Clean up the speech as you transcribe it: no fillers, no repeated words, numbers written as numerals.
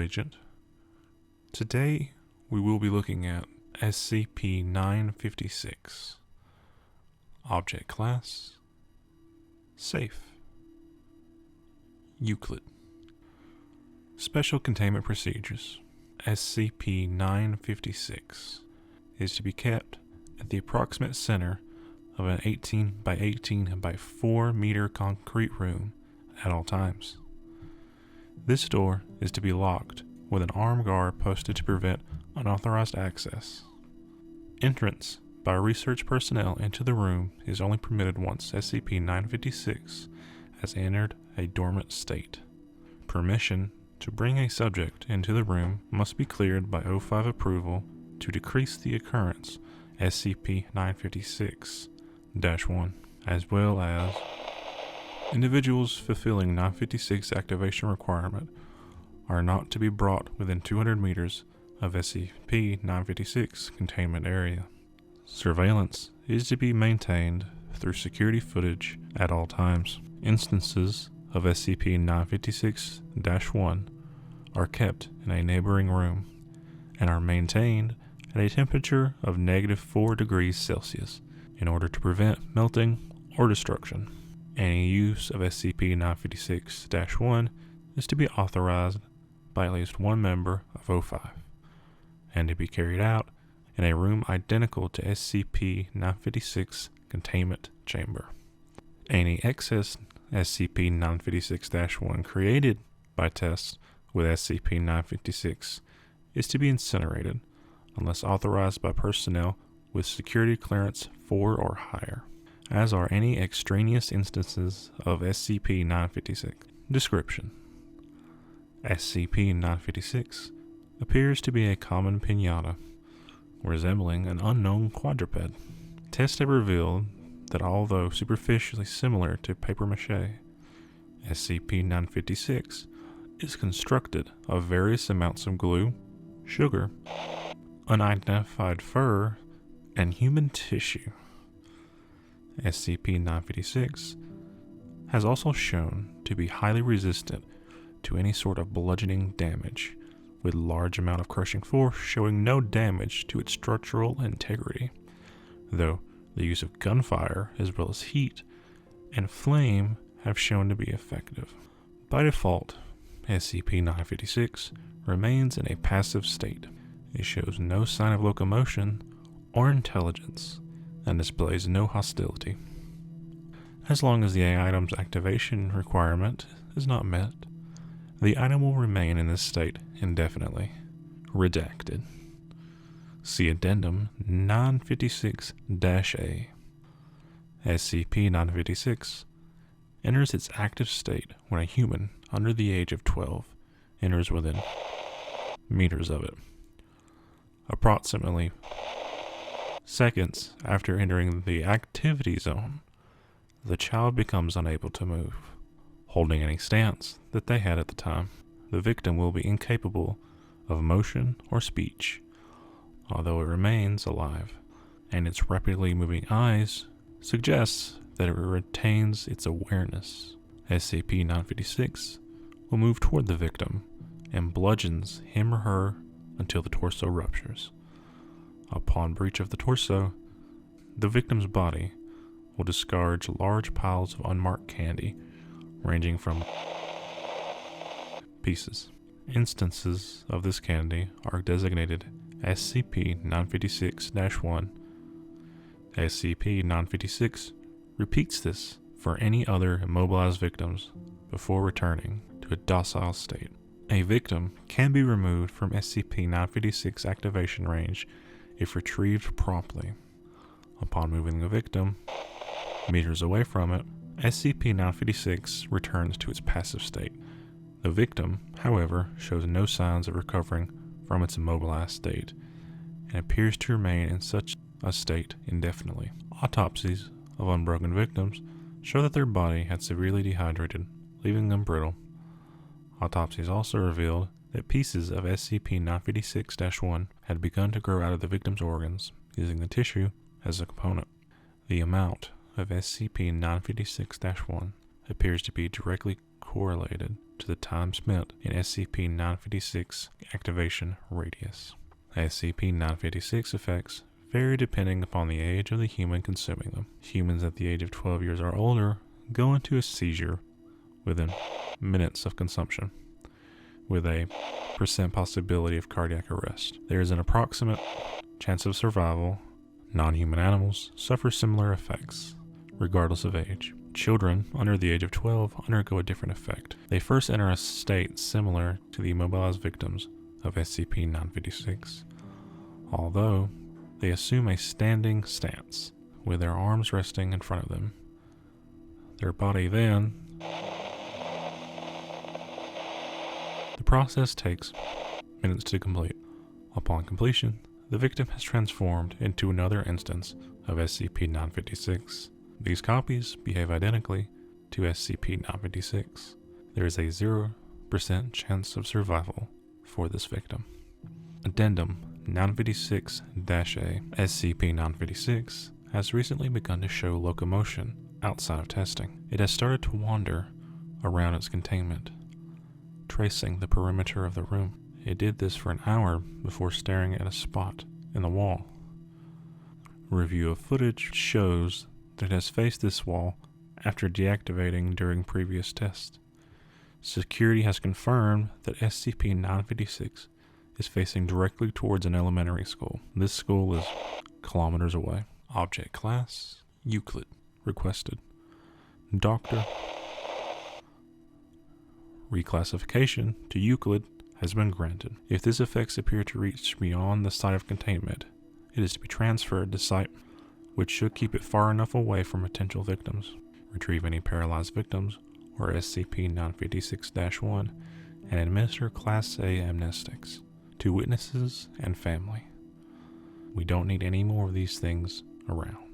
Agent. Today, we will be looking at SCP-956. Object Class: Safe. Euclid. Special Containment Procedures. SCP-956 is to be kept at the approximate center of an 18 by 18 by 4 meter concrete room at all times. This door is to be locked with an armed guard posted to prevent unauthorized access. Entrance by research personnel into the room is only permitted once SCP-956 has entered a dormant state. Permission to bring a subject into the room must be cleared by O5 approval to decrease the occurrence SCP-956-1, as well as individuals fulfilling 956 activation requirement are not to be brought within 200 meters of SCP-956 containment area. Surveillance is to be maintained through security footage at all times. Instances of SCP-956-1 are kept in a neighboring room and are maintained at a temperature of -4 degrees Celsius in order to prevent melting or destruction. Any use of SCP-956-1 is to be authorized by at least one member of O5 and to be carried out in a room identical to SCP-956 containment chamber. Any excess SCP-956-1 created by tests with SCP-956 is to be incinerated unless authorized by personnel with security clearance 4 or higher, as are any extraneous instances of SCP-956. Description: SCP-956 appears to be a common piñata, resembling an unknown quadruped. Tests have revealed that although superficially similar to paper-mache, SCP-956 is constructed of various amounts of glue, sugar, unidentified fur, and human tissue. SCP-956 has also shown to be highly resistant to any sort of bludgeoning damage, with large amount of crushing force showing no damage to its structural integrity, though the use of gunfire as well as heat and flame have shown to be effective. By default, SCP-956 remains in a passive state. It shows no sign of locomotion or intelligence and displays no hostility. As long as the item's activation requirement is not met, the item will remain in this state indefinitely. Redacted. See Addendum 956-A. SCP-956 enters its active state when a human under the age of 12 enters within meters of it. Approximately seconds after entering the activity zone, the child becomes unable to move, holding any stance that they had at the time. The victim will be incapable of motion or speech, although it remains alive, and its rapidly moving eyes suggests that it retains its awareness. SCP-956 will move toward the victim and bludgeons him or her until the torso ruptures. Upon breach of the torso, the victim's body will disgorge large piles of unmarked candy, ranging from pieces. Instances of this candy are designated SCP-956-1. SCP-956 repeats this for any other immobilized victims before returning to a docile state. A victim can be removed from SCP-956 activation range if retrieved promptly. Upon moving the victim meters away from it, SCP-956 returns to its passive state. The victim, however, shows no signs of recovering from its immobilized state and appears to remain in such a state indefinitely. Autopsies of unbroken victims show that their body had severely dehydrated, leaving them brittle. Autopsies also revealed that pieces of SCP-956-1 had begun to grow out of the victim's organs, using the tissue as a component. The amount of SCP-956-1 appears to be directly correlated to the time spent in SCP-956 activation radius. SCP-956 effects vary depending upon the age of the human consuming them. Humans at the age of 12 years or older go into a seizure within minutes of consumption, with a % possibility of cardiac arrest. There is an approximate chance of survival. Non-human animals suffer similar effects, regardless of age. Children under the age of 12 undergo a different effect. They first enter a state similar to the immobilized victims of SCP-956, although they assume a standing stance, with their arms resting in front of them. Their body then... The process takes minutes to complete. Upon completion, the victim has transformed into another instance of SCP-956. These copies behave identically to SCP-956. There is a 0% chance of survival for this victim. Addendum 956-A. SCP-956 has recently begun to show locomotion outside of testing. It has started to wander around its containment, tracing the perimeter of the room. It did this for an hour before staring at a spot in the wall. Review of footage shows that it has faced this wall after deactivating during previous tests. Security has confirmed that SCP-956 is facing directly towards an elementary school. This school is kilometers away. Object class, Euclid. Requested. Doctor. Reclassification to Euclid has been granted. If these effects appear to reach beyond the site of containment, it is to be transferred to site, which should keep it far enough away from potential victims. Retrieve any paralyzed victims or SCP-956-1 and administer Class A amnestics to witnesses and family. We don't need any more of these things around.